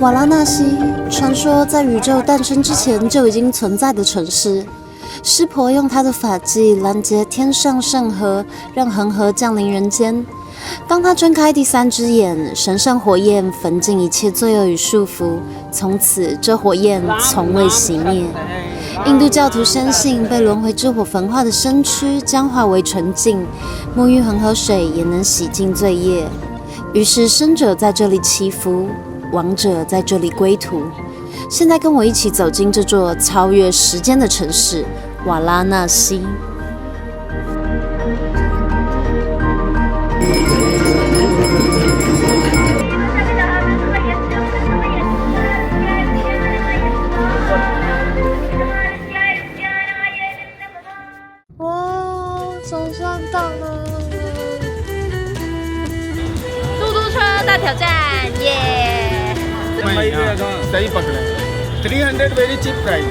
瓦拉纳西，传说在宇宙诞生之前就已经存在的城市。湿婆用她的法技拦截天上圣河，让恒河降临人间。当她睁开第三只眼，神圣火焰焚尽一切罪恶与束缚，从此这火焰从未熄灭。印度教徒深信，被轮回之火焚化的身躯将化为纯净，沐浴恒河水也能洗净罪业。于是生者在这里祈福，亡者在这里归途。现在跟我一起走进这座超越时间的城市——瓦拉纳西。哇，总算到了！嘟嘟车大挑战，耶！ 300 very cheap price.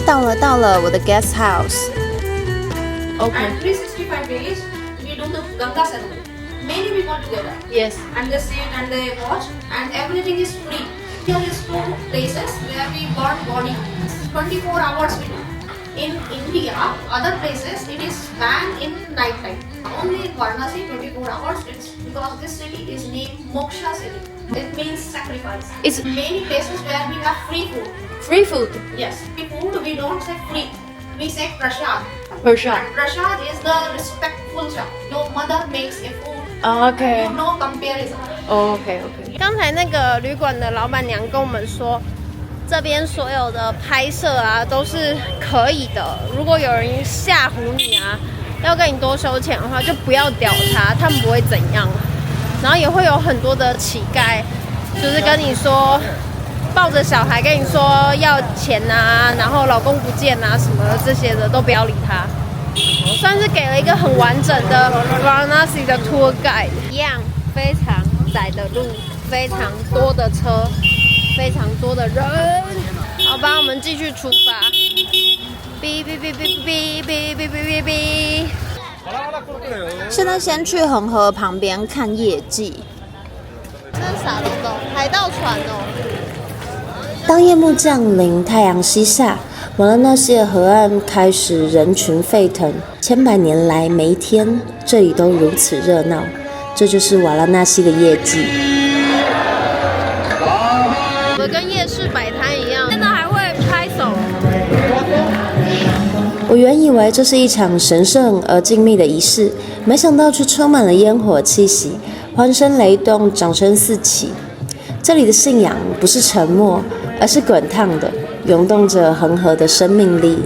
到了，我的 guest house。OK， And 365 days we do the Ganga ceremony. Many people together. Yes. And they sit and they watch and everything is free. Here is 2 places where we burn body. 24 hours we do. In India, other places it is banned in night time. Only in Varanasi 24 hours it's because this city is named Moksha city. It means sacrifice. It's Many places where we have free food. free food. Yes, free food we don't say free. We say prasad. Prasad. And prasad is the respectful shop. Your mother makes a food. OK You no comparison. OK OK。刚才那个旅馆的老板娘跟我们说，这边所有的拍摄啊都是可以的。如果有人吓唬你啊，要跟你多收钱的话，就不要屌他，他们不会怎样。然后也会有很多的乞丐，就是跟你说抱着小孩跟你说要钱啊，然后老公不见啊什么的这些的都不要理他。算是给了一个很完整的 Varanasi 的 tour guide， 一样非常窄的路，非常多的车，非常多的人。好吧，我们继续出发。哔哔哔哔哔哔哔哔哔哔。现在先去恒河旁边看夜祭。这是啥东东？海盗船哦。当夜幕降临，太阳西下，瓦拉纳西的河岸开始人群沸腾。千百年来，每一天这里都如此热闹。这就是瓦拉纳西的夜祭。跟夜市摆摊一样，现在还会拍手。我原以为这是一场神圣而静谧的仪式，没想到却充满了烟火气息，欢声雷动，掌声四起。这里的信仰不是沉默，而是滚烫的，涌动着恒河的生命力。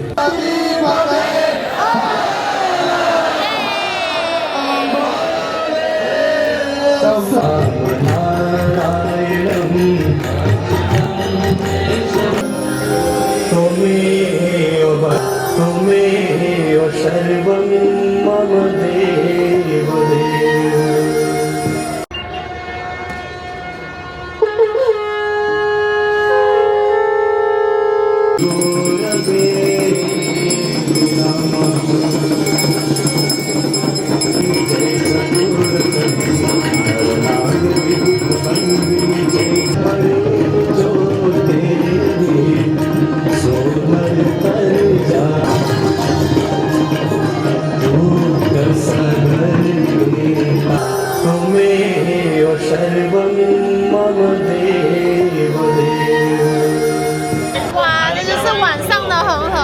哇，这就是晚上的恒河。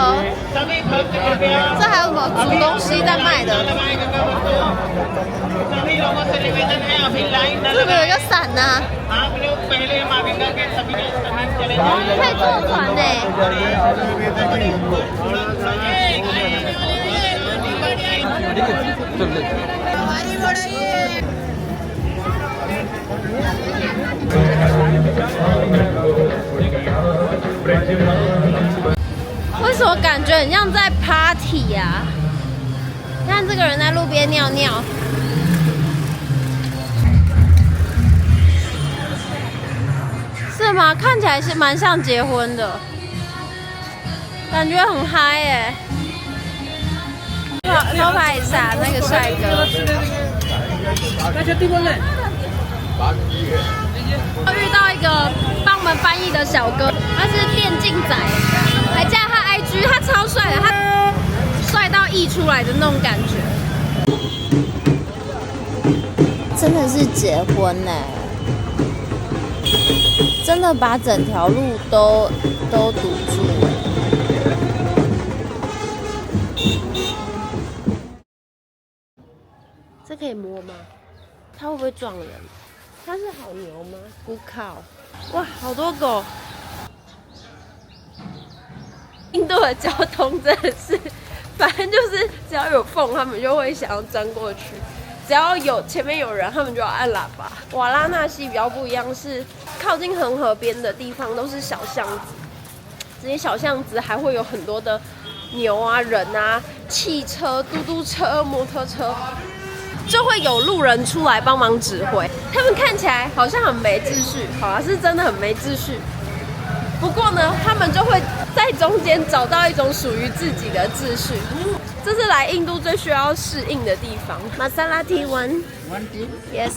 这还有什么煮东西在卖的？这个有一个伞呢、可以坐船呢。为什么感觉很像在 party 呀、看这个人在路边尿尿。是吗？看起来是蛮像结婚的，感觉很嗨耶。偷拍一下那个帅哥。遇到一个帮我们翻译的小哥，他是电竞仔，还加他 IG， 他超帅的，他帅到溢出来的那种感觉。真的是结婚呢，真的把整条路都堵住了。这可以摸吗？它会不会撞人？它是好牛吗？Good cow！ 哇，好多狗！印度的交通真的是，反正就是只要有缝，他们就会想要钻过去；只要有前面有人，他们就要按喇叭。瓦拉纳西比较不一样，是靠近恒河边的地方都是小巷子，这些小巷子还会有很多的牛啊、人啊、汽车、嘟嘟车、摩托车。就会有路人出来帮忙指挥，他们看起来好像很没秩序，好像是真的很没秩序。不过呢，他们就会在中间找到一种属于自己的秩序，这是来印度最需要适应的地方。Masala tea one tea. yes.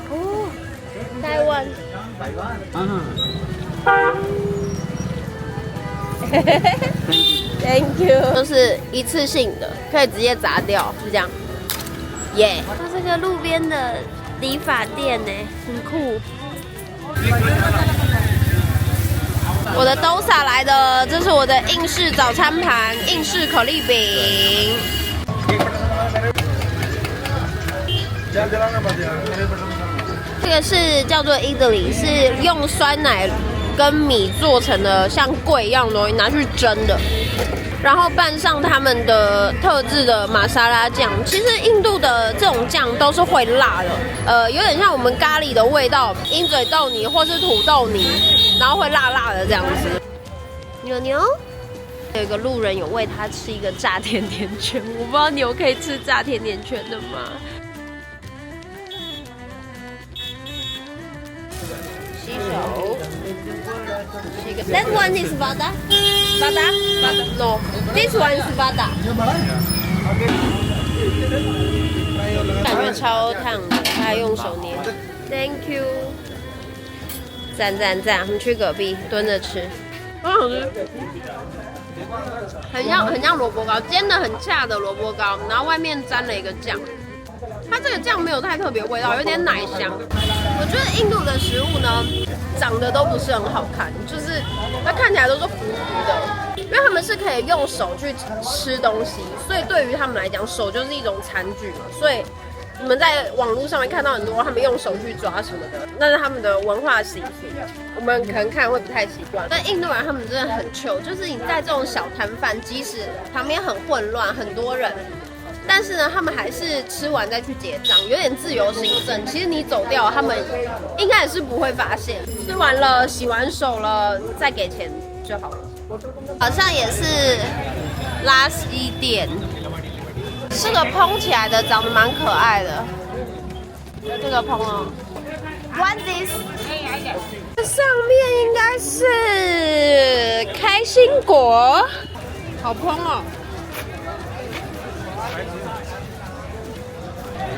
哦，台湾。Thank you， 就是一次性的，可以直接砸掉，就这样。耶、它这个路边的理发店呢，很酷。我的 dosa 来的，这是我的印式早餐盘，印式可丽饼。这个是叫做伊德里，是用酸奶跟米做成的，像桂一样的东西，拿去蒸的，然后拌上他们的特制的玛莎拉酱。其实印度的这种酱都是会辣的，有点像我们咖喱的味道，鹰嘴豆泥或是土豆泥，然后会辣辣的这样子。牛牛，有一个路人有喂他吃一个炸甜甜圈，我不知道牛可以吃炸甜甜圈的吗？洗手。That one is vada. Vada? Vada? No. This one is vada. 感觉超烫的，他用手捏。Thank you. 赞赞赞！我们去隔壁蹲着吃，很好吃，很像萝卜糕，煎的很恰的萝卜糕，然后外面沾了一个酱。它这个酱没有太特别味道，有点奶香。我觉得印度的食物呢，长得都不是很好看，就是它看起来都是糊糊的，因为他们是可以用手去吃东西，所以对于他们来讲，手就是一种餐具嘛。所以你们在网络上面看到很多他们用手去抓什么的，那是他们的文化习俗，我们可能看会不太习惯。但印度人他们真的很 chill， 就是你在这种小摊贩，即使旁边很混乱，很多人。但是呢，他们还是吃完再去结账，有点自由行政。其实你走掉，他们应该也是不会发现。吃完了，洗完手了，再给钱就好了。好像也是拉西店，这个蓬起来的长得蛮可爱的。这个蓬哦 ，What is？ 这上面应该是开心果，好蓬哦。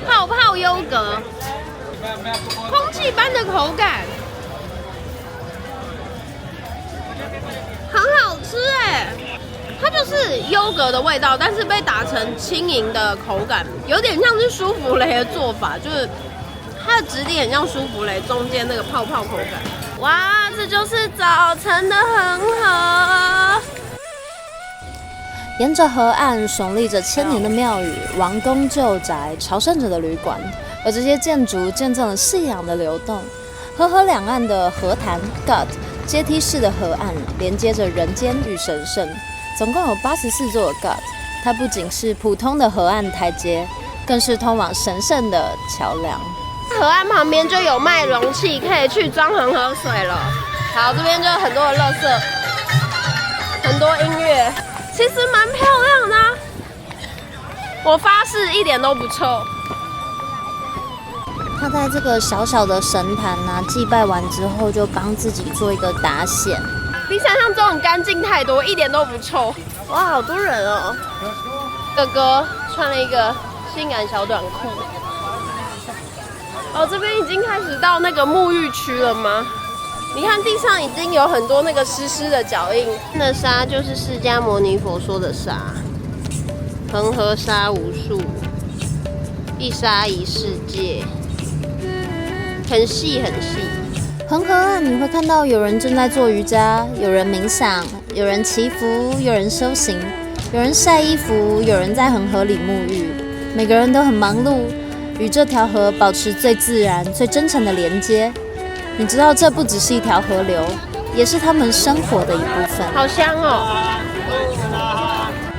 泡泡优格，空气般的口感，很好吃哎！它就是优格的味道，但是被打成轻盈的口感，有点像是舒芙蕾的做法，就是它的质地很像舒芙蕾，中间那个泡泡口感。哇，这就是早晨的恒河。沿着河岸耸立着千年的庙宇、王宫旧宅、朝圣者的旅馆，而这些建筑见证了信仰的流动。河两岸的河潭 Ghat 阶梯式的河岸连接着人间与神圣，总共有84座 Ghat。它不仅是普通的河岸台阶，更是通往神圣的桥梁。河岸旁边就有卖容器，可以去装恒河水了。好，这边就有很多的垃圾，很多音乐。其实蛮漂亮的啊，我发誓一点都不臭。他在这个小小的神坛祭拜完之后，就帮自己做一个打显，比想象中很干净太多，一点都不臭。哇，好多人哦！哥哥穿了一个性感小短裤，哦，这边已经开始到那个沐浴区了吗？你看地上已经有很多那个湿湿的脚印。那沙就是释迦牟尼佛说的沙，恒河沙无数，一沙一世界，很细很细。恒河岸你会看到有人正在做瑜伽，有人冥想，有人祈福，有人修行，有人晒衣服，有人在恒河里沐浴。每个人都很忙碌，与这条河保持最自然、最真诚的连接。你知道，这不只是一条河流，也是他们生活的一部分。好香哦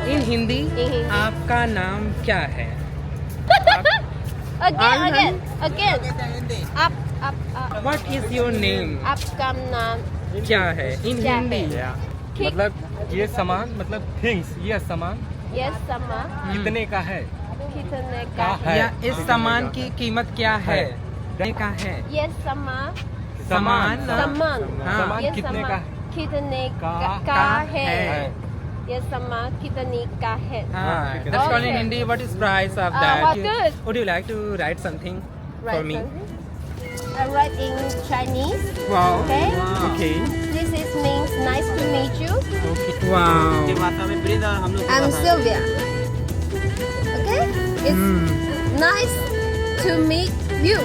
In Hindi, In Hindi. आपका नाम क्या है?！Again. Up. What is your name? आपका नाम क्या है? In क्या Hindi. है? मतलब ये सामान मतलब थिंग्स ये सामान Yes, sama. कितने का है कितने का? है या इस सामान की कीमत क्या है? कितने का है? Yes, sama. सामान Saman. हाँ। सामान Yes, कितने sama. का कितने का- का है? है Yes, sama. कितने का है? हाँ, that's called in Okay. Hindi. What is price of Ah, that? what good. Would you like to write something for Write me? something. I write in Chinese. Wow. Okay. Okay. This is means nice to meet you. Okay. Wow. I'm Sylvia. Okay. It's nice to meet you.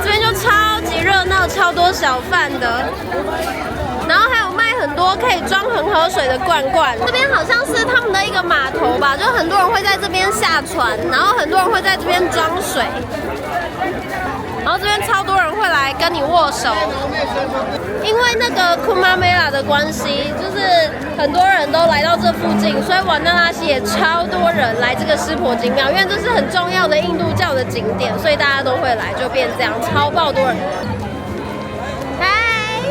这边就超级热闹，超多小贩的，然后还有卖很多可以装恒河水的罐罐。这边好像是他们的一个码头吧，就很多人会在这边下船，然后很多人会在这边装水，然后这边超多人会来跟你握手。因为那个库马梅拉的关系，就是很多人都来到这附近，所以瓦那拉西也超多人来这个湿婆金庙，因为这是很重要的印度教的景点，所以大家都会来，就变这样，超爆多人。嗨，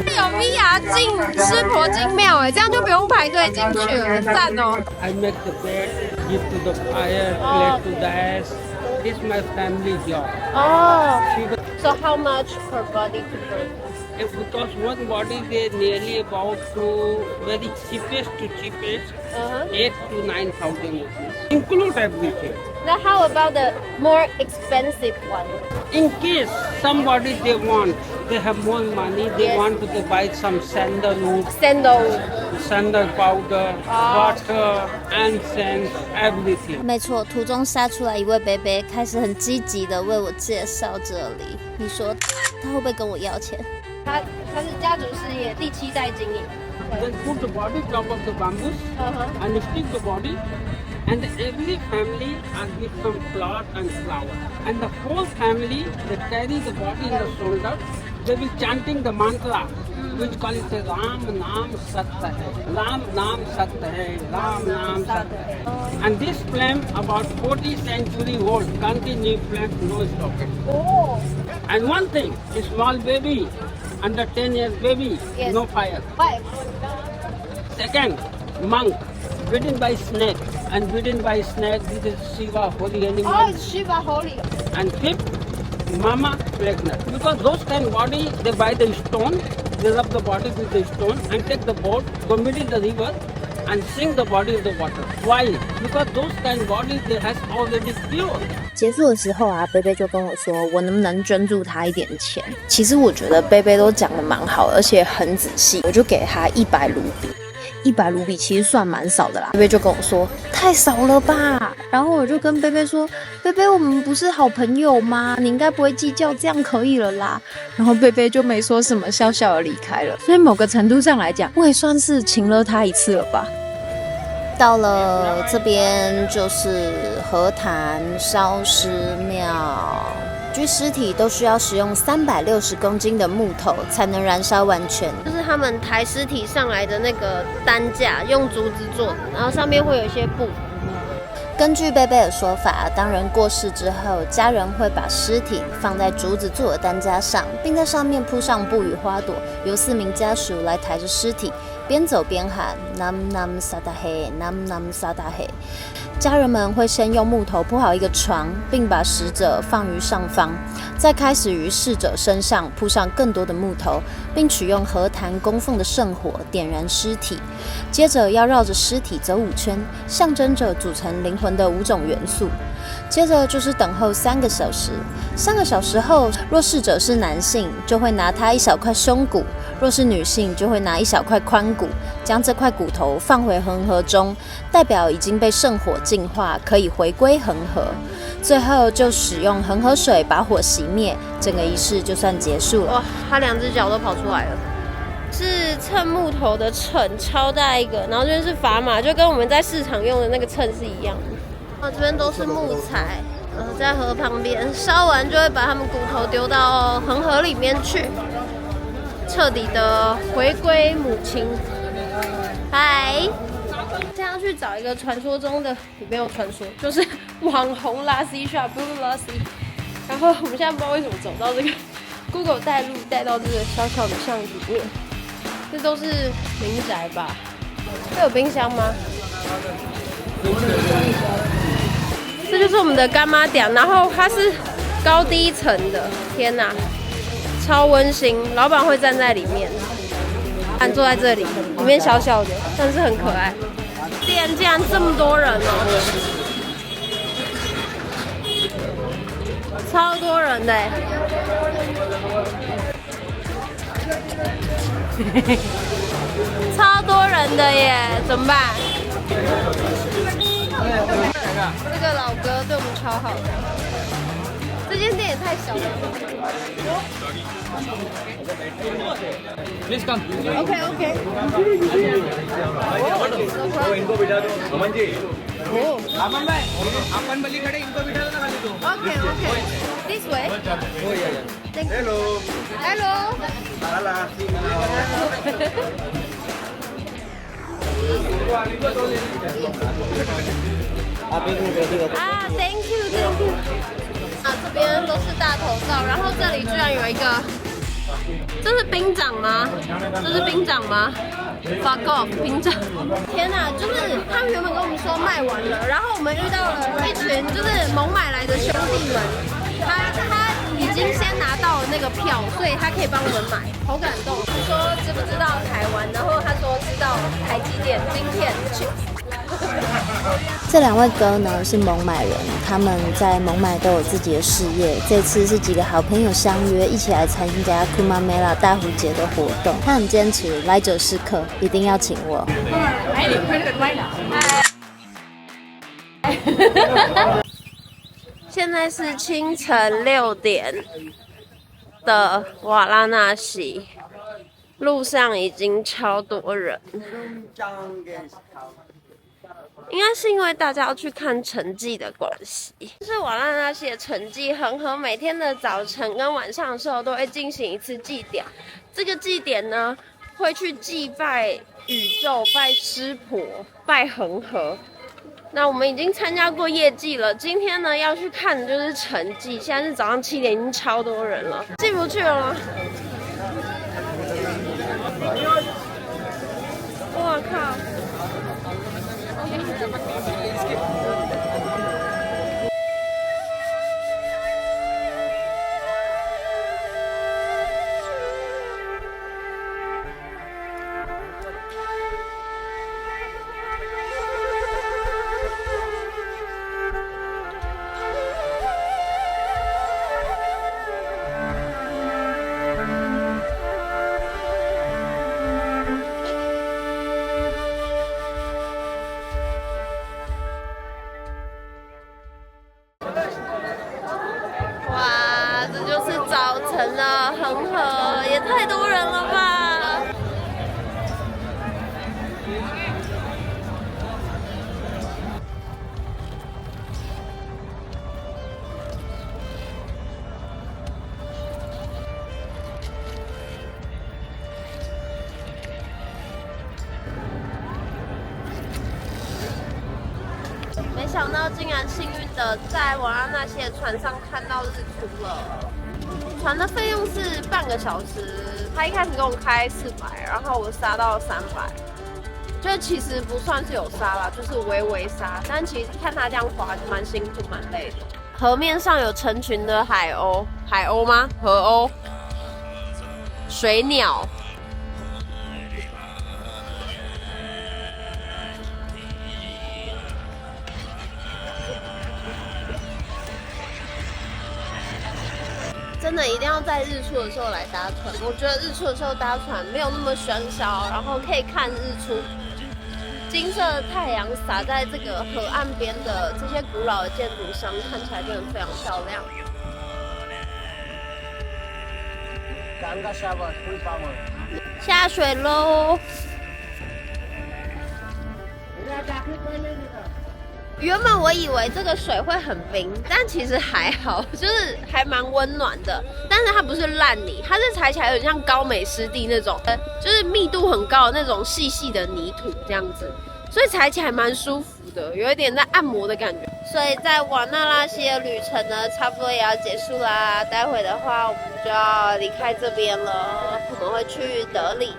有 VR 进湿婆金庙哎，这样就不用排队进去了，赞哦。 I make the bed, give to the fire, Oh. plate to the ash. It's my family job. 哦 ，So how much per body to burn? If because one body they nearly about to very cheapest to cheapest, 8 to 9,000 rupees. Include everything. Now how about the more expensive one? In case somebody they want, they have more money, they Yes. want to buy some sandalwood, Sandalwood. sandal powder, water, incense, everything. 没错，途中杀出来一位伯伯，开始很积极的为我介绍这里。你说他会不会跟我要钱？他是家族事业第7代经营。 Then put the body top of the bamboos and stick the body. And every family has give some plot and flower. And the whole family, they carry the body in the shoulder. They will chanting the mantra, which call it as Ram Naam Sat Hai. Ram Naam Sat Hai. Ram Naam Sat Hai. And this flame about 40 century old, continue flame, no stopping. Oh, And one thing, a small baby, under 10 years baby, Yes. no fire. why? Second, monk, bitten by snake, and bitten by snake, this is Shiva, holy animal. Oh, it's Shiva holy. And fifth, mama pregnant. Because those kind of body, they buy the stone, they rub the body with the stone, and take the boat, go middle the river, and sink the body in the water. Why? Because those kind of body, they has already pure. 结束的时候啊，贝贝就跟我说，我能不能捐助他一点钱？其实我觉得贝贝都讲得蛮好，而且很仔细，我就给他100卢比。100卢比其实算蛮少的啦，贝贝就跟我说太少了吧，然后我就跟贝贝说，贝贝我们不是好朋友吗？你应该不会计较，这样可以了啦。然后贝贝就没说什么，笑笑的离开了。所以某个程度上来讲，我也算是请了他一次了吧。到了这边就是河潭烧尸庙，具尸体都需要使用360公斤的木头才能燃烧完全。就是他们抬尸体上来的那个担架，用竹子做的，然后上面会有一些布。根据贝贝的说法，当人过世之后，家人会把尸体放在竹子做的担架上，并在上面铺上布与花朵，由4名家属来抬着尸体，边走边喊 Nam Nam Sada He Nam Nam Sada He。家人们会先用木头铺好一个床，并把死者放于上方，再开始于逝者身上铺上更多的木头，并取用河潭供奉的圣火点燃尸体。接着要绕着尸体走5圈，象征着组成灵魂的5种元素。接着就是等候3个小时。3个小时后，若逝者是男性，就会拿他一小块胸骨；若是女性，就会拿一小块髋骨，将这块骨头放回恒河中，代表已经被圣火净化，可以回归恒河。最后就使用恒河水把火熄灭，整个仪式就算结束了。哇，他2只脚都跑出来了。是称木头的秤，超大一个，然后这边是砝码，就跟我们在市场用的那个秤是一样的。这边都是木材，在河旁边烧完就会把他们骨头丢到恒河里面去，彻底的回归母亲。嗨，现在要去找一个传说中的，也没有传说，就是网红拉西 shop Blue Lassi。然后我们现在不知道为什么走到这个 Google 带路带到这个小小的巷子里面。这都是民宅吧？这有冰箱吗？这就是我们的干妈店，然后它是高低层的，天哪，超温馨！老板会站在里面，坐在这里，里面小小的，但是很可爱。店竟然这么多人哦，超多人的。超多人的耶，怎么办？这个老哥对我们超好的，这间店也太小了。Please come. OK。OK。This way. Hello. Hello. Thank you。这边都是大头照，然后这里居然有一个，这是兵长吗？这是兵长吗 ？Fuck off， 兵长！天哪，就是他们原本跟我们说卖完了，然后我们遇到了一群就是蒙买来的兄弟们，他已经先拿到了那个票，所以他可以帮我们买，好感动。我说知不知道台湾，然后他说知道台积电晶片去。这2位哥呢是蒙买人，他们在蒙买都有自己的事业。这次是几个好朋友相约，一起来参加 Kumbh-Mela 大壶节的活动。他很坚持，来者是客，一定要请我。现在是清晨6点的瓦拉纳西，路上已经超多人。应该是因为大家要去看城迹的关系。就是瓦拉纳西的城迹，恒河每天的早晨跟晚上的时候都会进行一次祭典。这个祭典呢，会去祭拜宇宙、拜湿婆、拜恒河。那我们已经参加过夜祭了，今天呢要去看的就是城迹。现在是早上7点，已经超多人了，进不去了吗？我靠！恒河也太多人了吧！没想到竟然幸运的在瓦拉纳西的船上看到日出了。船的费用是半个小时，他一开始跟我开400，然后我杀到300，就其实不算是有杀啦，就是微微杀，但其实看他这样划蛮辛苦蛮累的。河面上有成群的海鸥，海鸥吗？河鸥、水鸟。真的一定要在日出的时候来搭船。我觉得日出的时候搭船没有那么喧嚣，然后可以看日出。金色的太阳洒在这个河岸边的这些古老的建筑上，看起来真的非常漂亮。下水喽！原本我以为这个水会很冰，但其实还好，就是还蛮温暖的。但是它不是烂泥，它是踩起来有点像高美湿地那种，就是密度很高的那种细细的泥土这样子，所以踩起来蛮舒服的，有一点在按摩的感觉。所以在瓦纳拉西的旅程呢，差不多也要结束啦。待会的话，我们就要离开这边了，我们会去德里。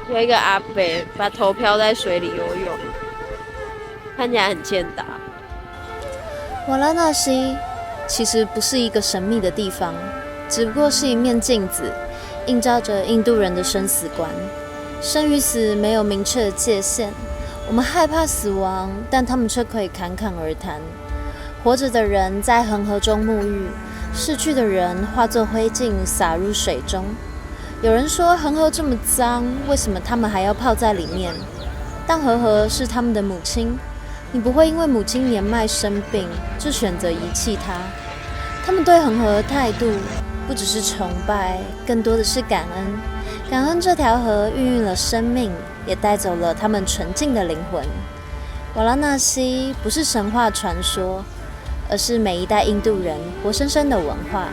有一个阿伯把头漂在水里游泳，看起来很欠打。瓦拉纳西其实不是一个神秘的地方，只不过是一面镜子，映照着印度人的生死观。生与死没有明确的界限，我们害怕死亡，但他们却可以侃侃而谈。活着的人在恒河中沐浴，逝去的人化作灰烬洒入水中。有人说恒河这么脏，为什么他们还要泡在里面？但恒河是他们的母亲，你不会因为母亲年迈生病就选择遗弃她。他们对恒河的态度不只是崇拜，更多的是感恩。感恩这条河孕育了生命，也带走了他们纯净的灵魂。瓦拉纳西不是神话传说，而是每一代印度人活生生的文化。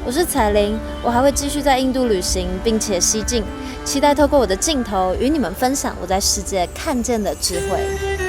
我是彩玲，我还会继续在印度旅行，并且西进，期待透过我的镜头与你们分享我在世界看见的智慧。